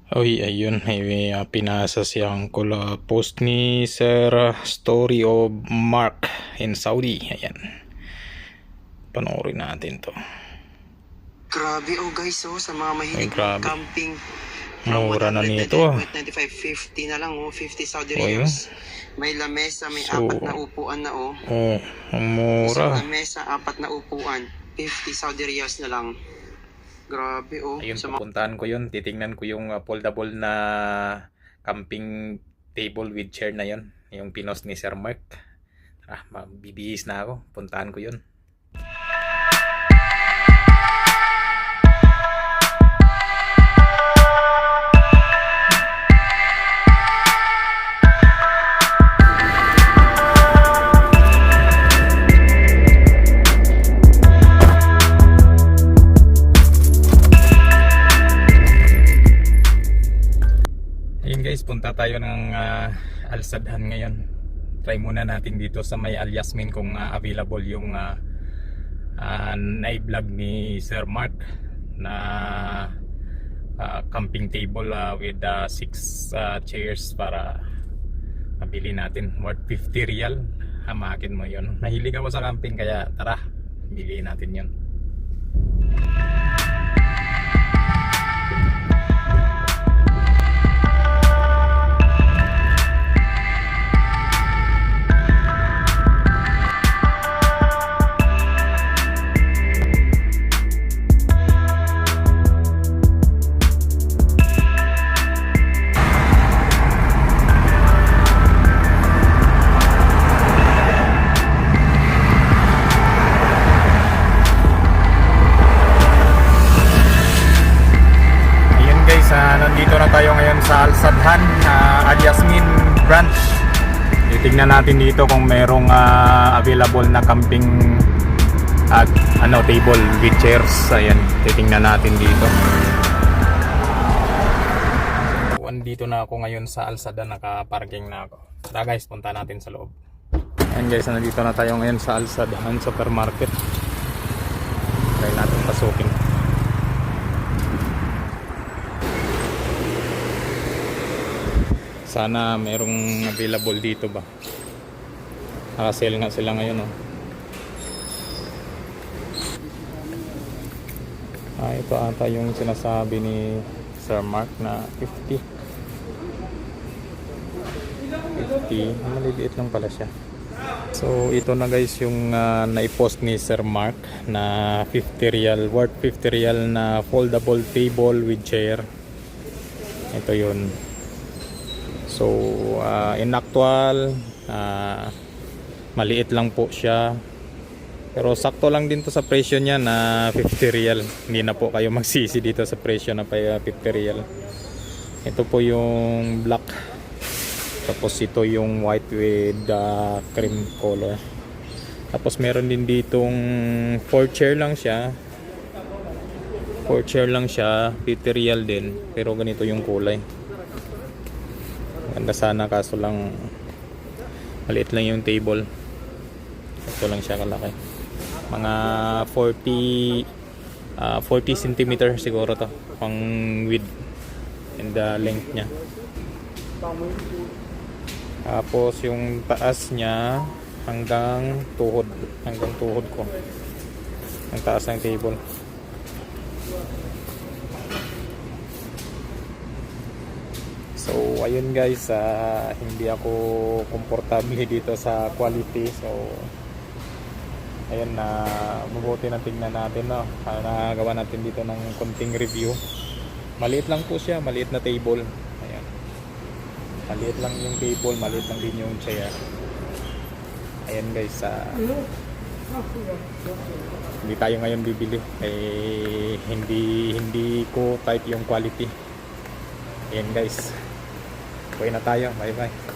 Uy, ayun, may pinasa siyang post ni Sir Story of Mark in Saudi. Ayan, panoorin natin to. Grabe guys, sa mga mahilig grabe. camping, Mura na nito 95, 50 na lang 50 Saudi riyals. May lamesa, may apat na upuan na ang mura. Isang lamesa, apat na upuan, 50 Saudi riyals na lang. Grabe Ayun, pupuntahan ko yun. Titingnan ko yung foldable na camping table with chair na yun. Yung pinos ni Sir Mark. Mabibihis na ako. Puntahan ko yun. Guys, punta tayo ng Al Saddhan ngayon. Try muna natin dito sa may Al Yasmin kung available yung na-vlog ni Sir Mark na camping table with 6 chairs para mabili natin. Worth 50 riyal. Hamakin mo yun. Nahilig ako sa camping kaya tara, bili natin yun. Nandito na tayo ngayon sa Al Saddhan, Al Yasmin branch. Titingnan natin dito kung merong available na camping table with chairs. Ayan, titingnan natin dito. Dito na ako ngayon sa Al Saddhan, naka-parking na ako. Tara guys, punta natin sa loob. Ayan guys, nandito na tayo ngayon sa Al Saddhan supermarket. Try natin pasukin. Sana merong available dito ba. Naka-sale nga sila ngayon ito ata yung sinasabi ni Sir Mark na 50. Maliliit lang pala siya. So ito na guys yung naipost ni Sir Mark na 50 riyal, worth 50 riyal na foldable table with chair. Ito yun. So in actual maliit lang po siya, pero sakto lang din to sa presyo niya na 50 riyal. Hindi na po kayo magsisi dito sa presyo na 50 riyal. Ito po yung black, tapos ito yung white with cream color. Tapos meron din ditong 4 chair lang siya, 4 chair lang siya, 50 riyal din, pero ganito yung kulay. Ganda sana, kaso lang maliit lang yung table. Ito lang siya kalaki. Mga 40 cm siguro to pang width and the length nya. Tapos yung taas nya hanggang tuhod ko. Ang taas ng table. So ayun guys, hindi ako komportable dito sa quality. So ayun, mabuti na tingnan natin nagawa natin dito ng konting review. Maliit lang po siya, maliit na table. Ayan, maliit lang yung table, maliit lang din yung chair. Ayan guys, hindi tayo ngayon bibili, hindi ko type yung quality. Ayan guys, uwi na tayo, bye bye.